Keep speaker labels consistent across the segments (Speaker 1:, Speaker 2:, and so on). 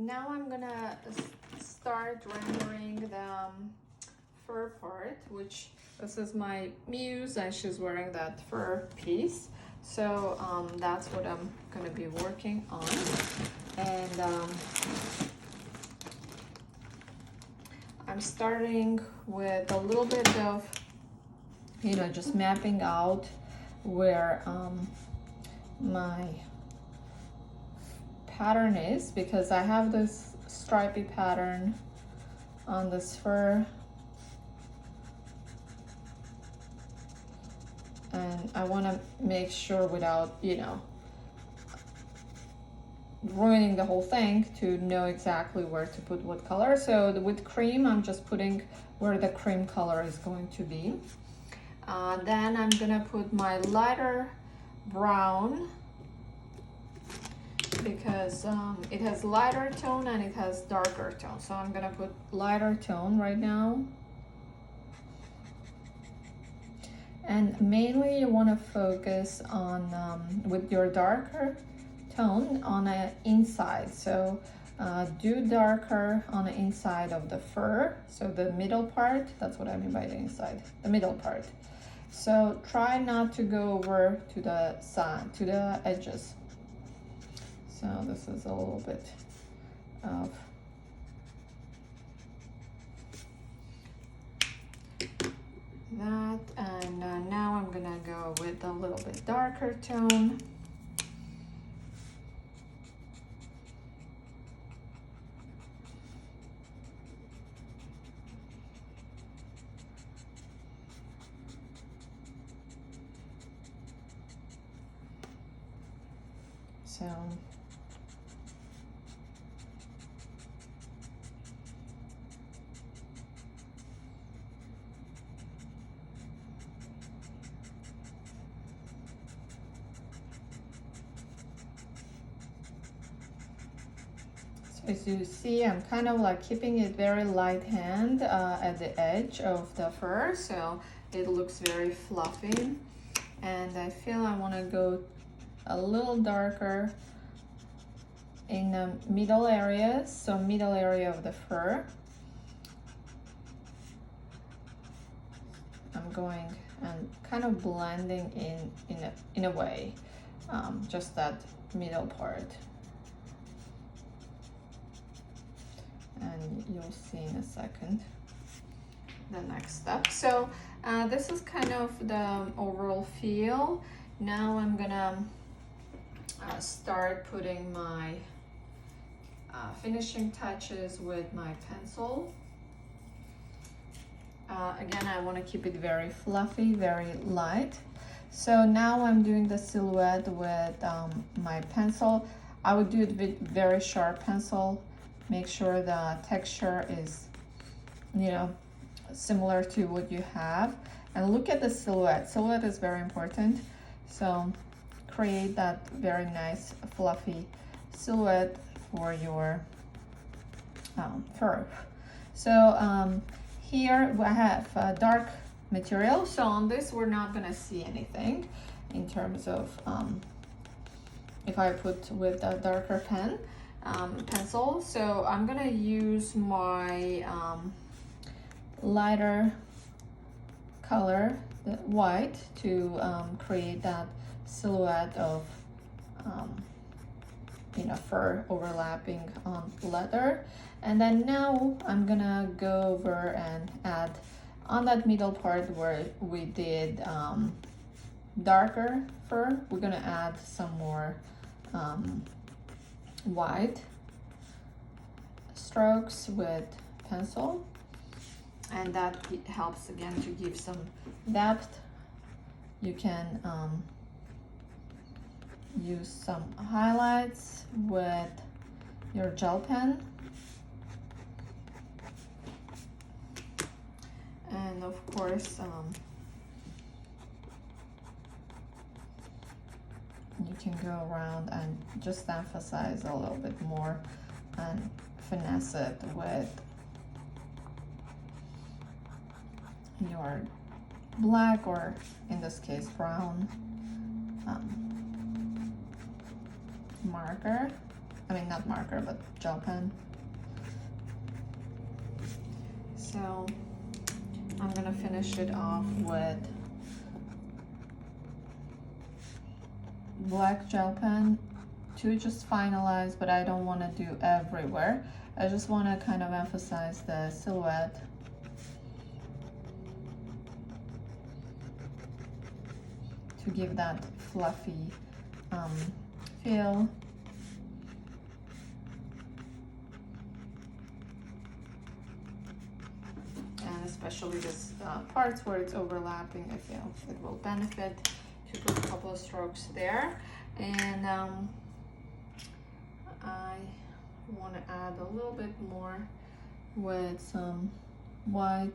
Speaker 1: Now I'm gonna start rendering the fur part, which this is my muse and she's wearing that fur piece. So that's what I'm gonna be working on. And I'm starting with a little bit of, you know, just mapping out where my pattern is, because I have this stripy pattern on this fur, and I want to make sure without, you know, ruining the whole thing, to know exactly where to put what color. So with cream, I'm just putting where the cream color is going to be. Then I'm gonna put my lighter brown, because it has lighter tone and it has darker tone. So I'm gonna put lighter tone right now. And mainly you want to focus on, with your darker tone, on the inside. So do darker on the inside of the fur. So the middle part, that's what I mean by the inside, the middle part. So try not to go over to the side, to the edges. So this is a little bit of that, and now I'm gonna go with a little bit darker tone. So as you see, I'm kind of like keeping it very light hand at the edge of the fur, so it looks very fluffy. And I feel I want to go a little darker in the middle area, so middle area of the fur. I'm going and kind of blending in a way, just that middle part. And you'll see in a second the next step. So this is kind of the overall feel. Now I'm gonna start putting my finishing touches with my pencil. Again, I want to keep it very fluffy, very light. So now I'm doing the silhouette with my pencil. I would do it with very sharp pencil. Make sure the texture is, you know, similar to what you have. And look at the silhouette. Silhouette is very important. So create that very nice fluffy silhouette for your fur. So here I have dark material. So on this, we're not gonna see anything in terms of if I put with a darker pencil. So I'm gonna use my lighter color, the white, to create that silhouette of you know, fur overlapping on leather. And then now I'm gonna go over and add on that middle part where we did darker fur, we're gonna add some more white strokes with pencil, and that helps again to give some depth. You can use some highlights with your gel pen, and of course you can go around and just emphasize a little bit more and finesse it with your black, or in this case brown marker. I mean, not marker, but gel pen. So I'm gonna finish it off with black gel pen to just finalize, but I don't want to do everywhere. I just want to kind of emphasize the silhouette. To give that fluffy feel. And especially this parts where it's overlapping, I feel it will benefit to put a couple of strokes there. And I want to add a little bit more with some white.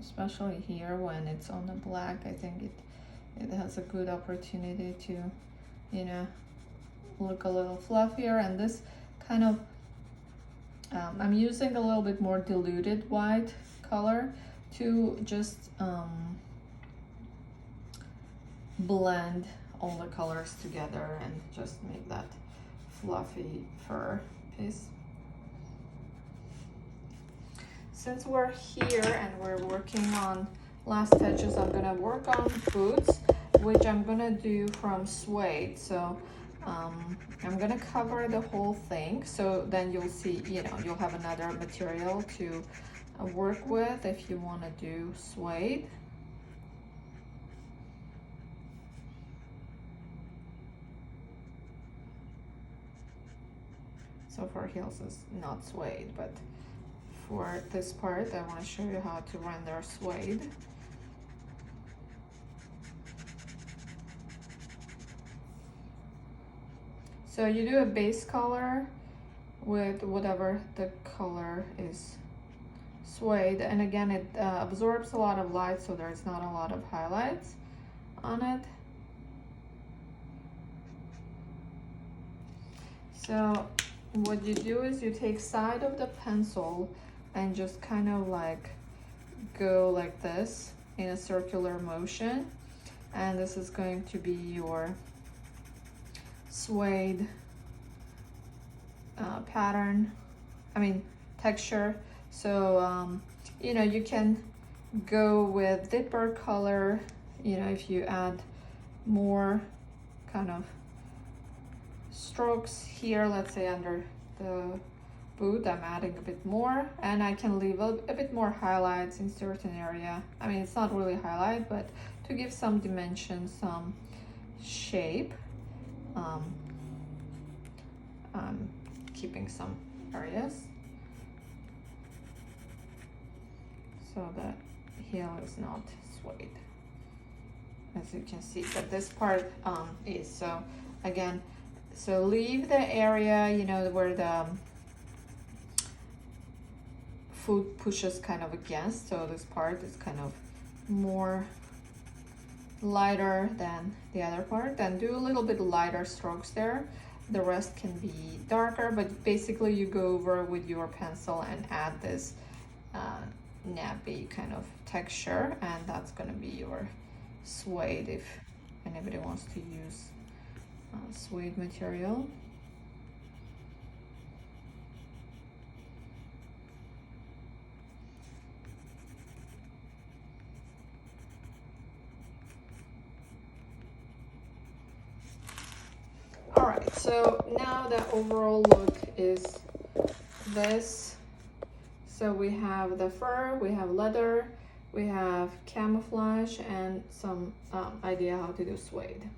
Speaker 1: Especially here when it's on the black, I think it has a good opportunity to, you know, look a little fluffier. And this kind of, I'm using a little bit more diluted white color to just blend all the colors together and just make that fluffy fur piece. Since we're here and we're working on last touches, I'm gonna work on boots, which I'm gonna do from suede. So I'm gonna cover the whole thing, so then you'll see, you know, you'll have another material to work with if you want to do suede. So for heels is not suede, but for this part I want to show you how to render suede. So you do a base color with whatever the color is suede, and again it absorbs a lot of light, so there's not a lot of highlights on it. So what you do is you take side of the pencil and just kind of like go like this in a circular motion, and this is going to be your suede pattern, I mean texture. So you know, you can go with deeper color, you know, if you add more kind of strokes here, let's say under the boot, I'm adding a bit more, and I can leave a bit more highlights in certain area. I mean, it's not really highlight, but to give some dimension, some shape. I'm keeping some areas so that heel is not suede, as you can see, but this part is. So again, so leave the area, you know, where the foot pushes kind of against, so this part is kind of more lighter than the other part. Then do a little bit lighter strokes there, the rest can be darker, but basically you go over with your pencil and add this nappy kind of texture, and that's going to be your suede if anybody wants to use suede material. All right, so now the overall look is this. So we have the fur, we have leather, we have camouflage, and some idea how to do suede.